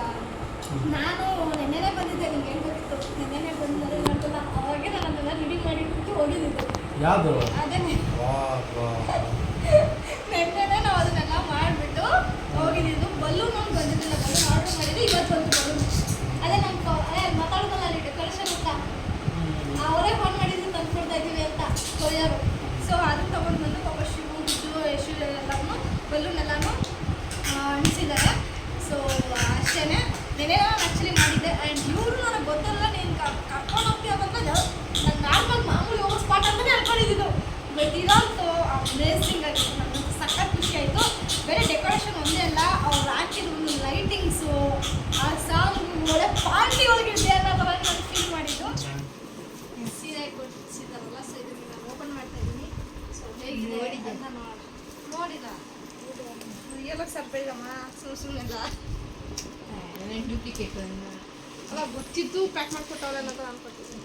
ನಾನು ನೆನ್ನೆನೇ ಬಂದಿದ್ದೆ, ನಿಮ್ಗೆ ಹೇಳ್ಬೇಕಿತ್ತು. ನೆನ್ನೆನೇ ಬಂದಿದ್ದರೆ ನೋಡ್ತಲ್ಲ, ಅವಾಗೆ ನಾನು ಅದೆಲ್ಲ ರೆಡಿ ಮಾಡಿಬಿಟ್ಟು ಹೋಗಿದ್ದಿದ್ದು. ಯಾವುದು ಅದೇ ನೆನ್ನೆನೇ ನಾವು ಅದನ್ನೆಲ್ಲ ಮಾಡಿಬಿಟ್ಟು ಹೋಗಿದ್ದು. ಬಲೂನ್ ಒಂದು ಬಂದಿದ್ದಿಲ್ಲ, ಬಲೂನ್ ಆರ್ಡರ್ ಮಾಡಿದ್ದೆ. ಇವತ್ತು ಒಂದು ಬಲೂನ್ ಅದೇ ನಮ್ಮ ಮಾತಾಡೋದಲ್ಲ ಅಲ್ಲಿ ಡೆಕೋರೇಷನ್ ಅಂತ ಅವರೇ ಫೋನ್ ಮಾಡಿದ್ದು ತಂದ್ಕೊಡ್ತಾ ಇದ್ದೀವಿ ಅಂತ ಕೊರಿಯರು. ಸೊ ಅದನ್ನ ತೊಗೊಂಡು ಬಂದು ಪಾಪ ಶಿವು ಬಿದ್ದು ಯಶು ಎಲ್ಲನೂ ಬಲೂನ್ ಎಲ್ಲನೂ ಅಣಿಸಿದ್ದಾರೆ. ಸೊ ಅಷ್ಟೇ ನೆನೆ ನಾನು ಆ್ಯಕ್ಚುಲಿ ಮಾಡಿದ್ದೆ. ಆ್ಯಂಡ್ ಇವರು ನನಗೆ ಗೊತ್ತಲ್ಲ, ನೀನು ಕರ್ಕೊಂಡು ಹೋಗ್ತೀಯ ಬಂದ್ರೆ ನಾನು ನಾರ್ಮಲ್ ಮಾಮೂಲಿ ಹೋಗೋ ಸ್ಪಾಟ್ ಅಂತಲೇ ಅನ್ಕೊಂಡಿದ್ದು. ಬಟ್ ಇರೋಂತು ಅಮೇಸಿಂಗ್ ಆಗಿತ್ತು. ನನಗೆ ಸಖತ್ ಖುಷಿ ಆಯಿತು. ಬೇರೆ ಡೆಕೋರೇಷನ್ ಒಂದೇ ಅಲ್ಲ, ಅವ್ರು ಹಾಕಿದ್ರು ಲೈಟಿಂಗ್ಸು, ಆ ಸಾಂಗು ಒಳ್ಳೆ ಪಾರ್ಟಿ ಒಳಗಿದೆ ಅನ್ನೋ ಥರ ನಾನು ಫೀಲ್ ಮಾಡಿದ್ದು. ಸೀರೆ ಕೊಡಿಸಿದಾರಲ್ಲ, ಸೊ ಇದನ್ನು ನಾನು ಓಪನ್ ಮಾಡ್ತಾ ಇದ್ದೀನಿ. ಸೊ ಹೇಗಿದೆ ಅಂತ ನೋಡಿಲ್ಲ ರಿಯಲ್ ಸರ್ಪ್ರೈಸ್ ಅಮ್ಮ, ಸುಮ್ಮನೆಲ್ಲ ಡೂಪ್ಲಿಕೇಟ್ ಅಲ್ಲ ಗೊತ್ತಿದ್ದು ಪ್ಯಾಕ್ ಮಾಡಿಕೊಟ್ಟವ್ರೆ ಅನ್ನೋ ಥರ ಅನ್ಕೊಟ್ಟಿದ್ದೀನಿ.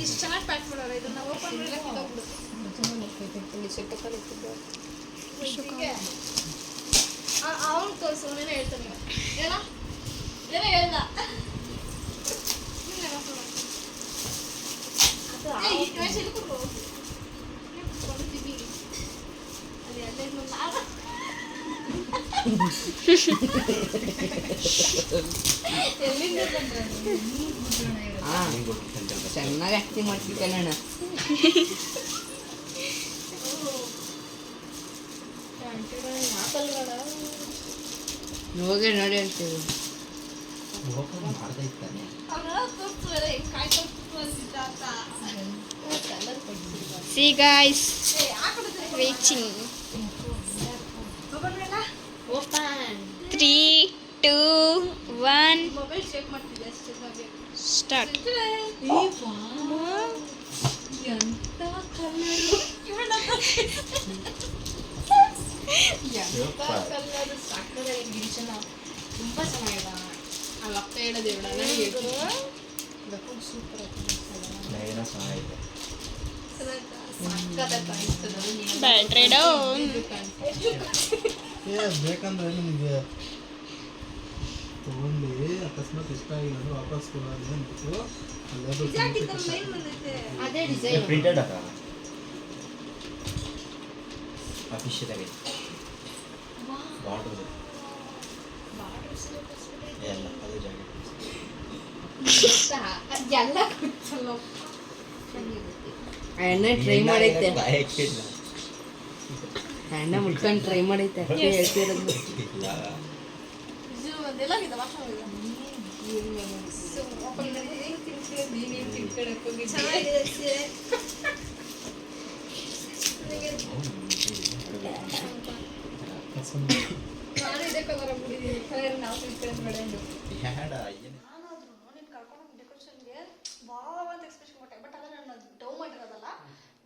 ಇಷ್ಟು ಚೆನ್ನಾಗಿ ಪ್ಯಾಕ್ ಮಾಡೋರು. ಇದನ್ನು ಓಪನ್ ಮಾಡಿದ್ರೆ ಕಿತ್ತೋಗ್ಬಿಡುತ್ತೆ. ಅವನು ತೋರಿಸು, ಅವನೇನೇ ಹೇಳ್ತಾನೆ. ಏನೋ ಹೇಳ್ದ ಅಲ್ಲಿ ಅಲ್ಲೇ ಚೆನ್ನಾಗಿ ಆಕ್ಟಿಂಗ್ ಮಾಡ್ತಿದ್ದೆ ಅಣ್ಣ. ಹೋಗಿ ನೋಡಿ ಹೇಳ್ತೀವಿ. See guys, reaching. Open 3, 2, 1, mobile shake ಮಾಡ್ತಿದ್ದೆ ಅಷ್ಟೇ. start. ಎಂತ ಕಲರು ಕಲರು ಸಾಕಾಗಿದೆ ಗಿರಿಶನ ತುಂಬ ಚೆನ್ನಾಗಿದೆ ಅಲ್ಲಿ ಅಕ್ಕ ಹೇಳೋದು ಬೇಡ ನನಗೆ ಸೂಪರ್ ನಯನ ಚೆನ್ನಾಗಿದೆ. Battery down. ಬೇಕಂದ್ರೆ ನಿಮಗೆ ತಗೊಂಡು ಅಕಸ್ಮಾತ್ ಇಷ್ಟ ಆಗಿಲ್ಲ ಅಂದ್ರೆ ವಾಪಸ್ ಕೊಡೋದು ಅಂದ್ಬಿಟ್ಟು ಅದೇ ಡಿಸೈನ್ ಪ್ರಿಂಟೆಡ್ ಅಕ್ಕ ಅಫಿಷಿಯಲ್ ಆಗಿ ಬಾರ್ಡರ್ ಎಲ್ಲ ಅದು ಜಾಕೆಟ್ ಎಲ್ಲ ಗೊತ್ತಲ್ಲ ಅಣ್ಣ ಟ್ರೈ ಮಾಡೈತೆ, ಬಾಯಕ್ಕಿಲ್ಲ ಅಣ್ಣ ಮುಟ್ಕೊಂಡು ಟ್ರೈ ಮಾಡೈತೆ ಅಷ್ಟೇ ಹೇಳ್ತಿರೋದು. ಇದು ಅದೆಲ್ಲ ಇದೆ ವಾಸನೆ ಇದೆ ಸೊ ಓಪನ್ ಚೆನ್ನಾಗಿದೆ ಸೀರೆ ನಾನು ಇದೇ ಕಲರ್ ಬಿಟ್ಟಿದ್ದೀನಿ ಕಲರ್ ನಾವು ತಿಳ್ಕೊಂಡು ಬೇಡ ಹ್ಯಾಡ ಏನು ನಾನಾದ್ರೂ ನೀನು ಕರ್ಕೊಂಡು ಡೆಕೋರೇಷನ್ಗೆ ವಾವ್ ಅಂತ ಎಕ್ಸ್ಪ್ರೆಷನ್ ಕೊಟ್ಟೆ ಬಟ್ ಅದನ್ನ ನಾನು ಡೌ ಮಾಡಿರೋದಲ್ಲ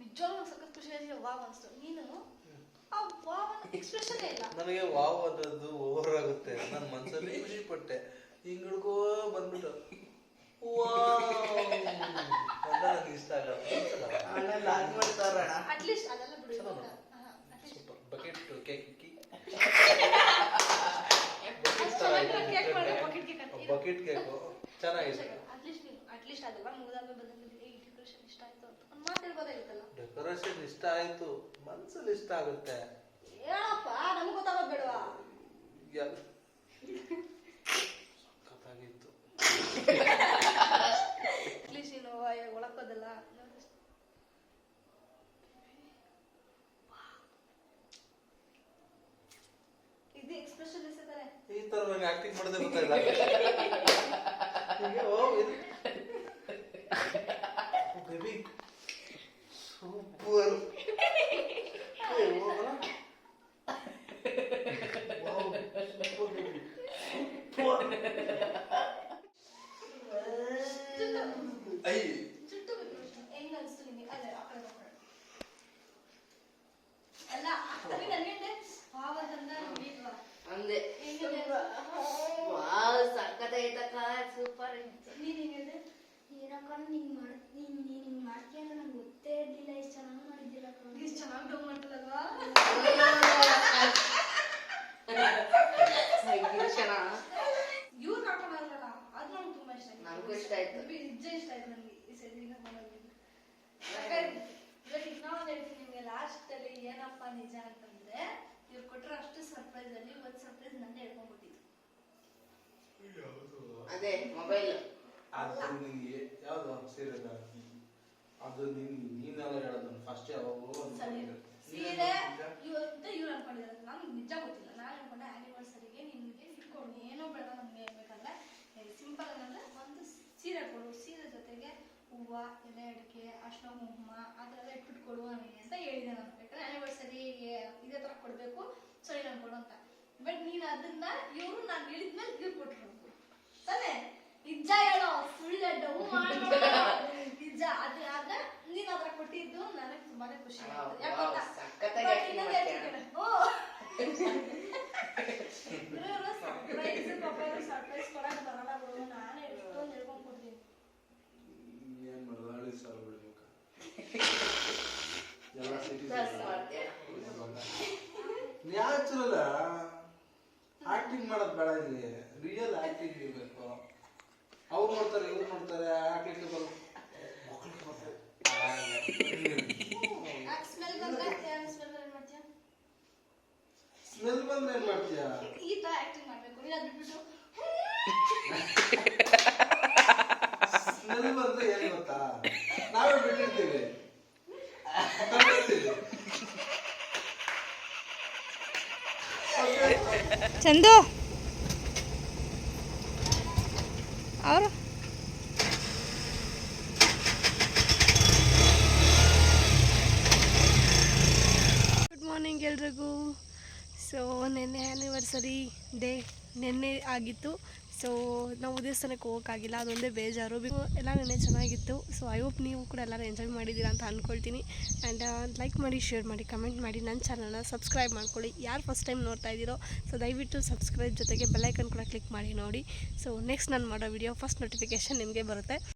ನಿಜವಾಗ್ಲೂ ನಂಗೆ ಸಖತ್ ಖುಷಿ ಆಗಿದೆ ವಾವ್ ಅನಿಸ್ತು ನೀನು ಆ ವಾವ್ ಅನ್ನೋ ಎಕ್ಸ್ಪ್ರೆಷನ್ನೇ ಇಲ್ಲ ನನಗೆ ವಾವ್ ಅನ್ನೋದು ಓವರ್ ಆಗುತ್ತೆ. ನನ್ನ ಮನಸ್ಸಲ್ಲಿ ಖುಷಿ ಪಟ್ಟೆ ಹಿಂಗ್ ಹಿಡ್ಕೋ ಬಂದ್ಬಿಟ್ಟು ನನಗೆ ಇಷ್ಟ ಆಗಲ್ಲ. ಅಟ್ಲೀಸ್ಟ್ ಅದೆಲ್ಲ ಬಿಡು super bucket cake bucket cake ಚೆನ್ನಾಗಿದೆ. ಅಟ್ಲೀಸ್ಟ್ ಅದೆಲ್ಲ ಮುಗಿದಾದ್ಮೇಲೆ ಬಂದಿದ್ದೆ ಈ ಡೆಕೋರೇಷನ್ ಇಷ್ಟ ಆಯ್ತು ಅಂತ ಒಂದು ಮಾತು ಹೇಳ್ಬೋದಾಗಿತ್ತಲ್ಲ. ಡೆಕೋರೇಷನ್ ಇಷ್ಟ ಆಯ್ತು, ಮನ್ಸಲ್ಲಿ ಇಷ್ಟ ಆಗುತ್ತೆ. ಹೇಳಪ್ಪ ನಮ್ಗೆ ಗೊತ್ತಾಗೋದು ಬೇಡವಾ? ಸಖತ್ತಾಗಿತ್ತು. ಅಟ್ಲೀಸ್ಟ್ ನೀನು ಒಳಕೋದಲ್ಲ ಇದು ಎಕ್ಸ್ಪ್ರೆಷನ್ ಇಸ್ತಾರೆ. ಈ ತರ ನಂಗೆ ಆಕ್ಟಿಂಗ್ ಮಾಡೋದೇ ಗೊತ್ತಾಯಿಲ್ಲ. Baby super. ಜುಟ್ಟು ಹೆಂಗ್ ಅನಿಸ್ತು ನಿಮಗೆ? ಅದೇ ಆ ಕಡೆ ಅಲ್ಲ ಆಗ್ತದೆ ನನಗೆ ಭಾವ ತಂದ ನೀಲ್ವಾ ಅಂದೆ ಹೆಂಗಿದೆ ವಾವ್ ಸಕ್ಕತ್ತಾಯ್ತಕ್ಕ, ಸೂಪರ್. ನೀನು ಹೆಂಗಿದೆ? ಏನಕ್ಕ ನೀನ್ ಮಾಡ್ತೀಯ ಅಂತ ನಂಗೆ ಗೊತ್ತೇ ಇರ್ಲಿಲ್ಲ. ಎಷ್ಟು ಚೆನ್ನಾಗಿ ಮಾಡಿದ್ದಿಲ್ಲ ಇಷ್ಟು ಚೆನ್ನಾಗಿ ಡೌ ಮಾಡ್ತದಲ್ವಾ? ಇವ್ರು ಹಾಕೊಂಡಲ್ಲ ಅದು ನಂಗೆ ತುಂಬಾ ಇಷ್ಟ ಆಯ್ತು. ನನಗೂ ಇಷ್ಟ ಆಯ್ತು. ನಿಜ ಇಷ್ಟ ಆಯ್ತು ನನಗೆ ಈ ಸೆದ್ರಿಗೆ ಹಾಕೊಂಡೋಗಿ. ಇವಾಗ ಇನ್ನೊಂದು ಹೇಳ್ತೀನಿ ನಿಮಗೆ ಲಾಸ್ಟ್ ಅಲ್ಲಿ ಏನಪ್ಪ ನಿಜ ಅಂತಂದ್ರೆ ಇವ್ರು ಕೊಟ್ಟರೆ ಅಷ್ಟು ಸರ್ಪ್ರೈಸ್ ಅಲ್ಲಿ ಒಂದು ಸರ್ಪ್ರೈಸ್ ನಂದೇ ಹೇಳ್ಕೊಂಡ್ಬಿಟ್ಟಿದ್ದು. ಅದೇ ಮೊಬೈಲ್ ಅದು ನಿಂಗೆ ಯಾವ್ದು ಸೀರೆ ಅದು ನೀನೆಲ್ಲ ಹೇಳೋದು ಫಸ್ಟ್ ಯಾವಾಗ ಸೀರೆ ಇವತ್ತು ಇವ್ರು ಅನ್ಕೊಂಡಿದ್ದಾರೆ. ನನಗೆ ನಿಜ ಗೊತ್ತಿಲ್ಲ. ನಾನು ಅನ್ಕೊಂಡೆ ಆನಿವರ್ಸರಿಗೆ ನಿಮಗೆ ಇಟ್ಕೊಂಡು ಏನೋ ಬೇಡ ನಮಗೆ ಬೇಕಾದ್ರೆ ಸಿಂಪಲ್ ಆಗಂದ್ರೆ ಒಂದು ಸೀರೆ ಕೊಡು, ಸೀರೆ ಜೊತೆಗೆ ಹೂವು, ಎಲೆ ಅಡಿಕೆ, ಅರ್ಶಿನ ಕುಂಕುಮ ಆ ಥರ ಎಲ್ಲ ಇಟ್ಬಿಟ್ಟು ಕೊಡು ನನಗೆ ಅಂತ ಹೇಳಿದೆ. ನಾನು ಬೇಕಾದ್ರೆ ಆನಿವರ್ಸರಿಗೆ ಇದೇ ಥರ ಕೊಡಬೇಕು ಸರಿ ನಾನು ಕೊಡು ಅಂತ. ಬಟ್ ನೀನು ಅದನ್ನ ಇವರು ನಾನು ಹೇಳಿದ್ಮೇಲೆ ಇವ್ರು ಕೊಟ್ಟರು ತಾನೇ? ನಿಜ ಹೇಳೋ ಸುಳ್ಳು ಡೌ ಮಾಡೋ ನಿಜ. ಅದು ಆದ್ರೆ ನೀನು ಅದ್ರ ಕೊಟ್ಟಿದ್ದು ನನಗೆ ತುಂಬಾನೇ ಖುಷಿ ಆಯ್ತು. ಯಾಕಂತ ಸರ್ಪ್ರೈಸ್ ಕೊಡಕ್ ಬರಲ್ಲ ಬಿಡು, ನಾನೇ ಎಷ್ಟೊಂದು ಹೇಳ್ಕೊಂಡ್ ಕೊಡ್ತೀನಿ. ಏನ್ ಮಾಡೋದು ಸರ್ ಬಿಡ್ಬೇಕು ನ್ಯಾಚುರಲ್ ಆಕ್ಟಿಂಗ್ ಮಾಡೋದು ಬೇಡ. ಇಲ್ಲಿ ರಿಯಲ್ ಆಕ್ಟಿಂಗ್ ಇರ್ಬೇಕು. ಅವ್ರು ನೋಡ್ತಾರೆ ಇವ್ರು ನೋಡ್ತಾರೆ ಹಾಕ್ಲಿಕ್ಕೆ ಬರೋ ಸ್ಮೆಲ್ ಬಂದ್ರೆ ಸ್ಮೆಲ್ ಏನ್ ಮಾಡ್ತೀಯ? ಸ್ಮೆಲ್ ಬಂದ್ರೆ ಏನ್ ಮಾಡ್ತೀಯ? ಈ ತರ ಆಕ್ಟಿಂಗ್ ಮಾಡ್ಬೇಕು. ನೀನು ಅದು ಬಿಟ್ಬಿಟ್ಟು ಸ್ಮೆಲ್ ಬಂದ್ರೆ ಏನ್ ಗೊತ್ತಾ, ನಾವೇ ಬಿಟ್ಟಿರ್ತೀವಿ. ಚಂದು ಅವರು ಗುಡ್ ಮಾರ್ನಿಂಗ್ ಎಲ್ರಿಗೂ. ಸೊ ನೆನ್ನೆ ಆ್ಯನಿವರ್ಸರಿ ಡೇ ನೆನ್ನೆ ಆಗಿತ್ತು. ಸೊ ನಾವು ದೇವಸ್ಥಾನಕ್ಕೆ ಹೋಗೋಕ್ಕಾಗಿಲ್ಲ, ಅದೊಂದೇ ಬೇಜಾರು. ಎಲ್ಲ ನೆನ್ನೆ ಚೆನ್ನಾಗಿತ್ತು. ಸೊ ಐ ಹೋಪ್ ನೀವು ಕೂಡ ಎಲ್ಲರೂ ಎಂಜಾಯ್ ಮಾಡಿದ್ದೀರಾ ಅಂತ ಅಂದ್ಕೊಳ್ತೀನಿ. ಆ್ಯಂಡ್ ಲೈಕ್ ಮಾಡಿ, ಶೇರ್ ಮಾಡಿ, ಕಮೆಂಟ್ ಮಾಡಿ, ನನ್ನ ಚಾನಲ್ನ ಸಬ್ಸ್ಕ್ರೈಬ್ ಮಾಡ್ಕೊಳ್ಳಿ. ಯಾರು ಫಸ್ಟ್ ಟೈಮ್ ನೋಡ್ತಾ ಇದ್ದೀರೋ ಸೊ ದಯವಿಟ್ಟು ಸಬ್ಸ್ಕ್ರೈಬ್ ಜೊತೆಗೆ ಬೆಲ್ಲೈಕನ್ ಕೂಡ ಕ್ಲಿಕ್ ಮಾಡಿ ನೋಡಿ. ಸೊ ನೆಕ್ಸ್ಟ್ ನಾನು ಮಾಡೋ ವಿಡಿಯೋ ಫಸ್ಟ್ ನೋಟಿಫಿಕೇಷನ್ ನಿಮಗೆ ಬರುತ್ತೆ.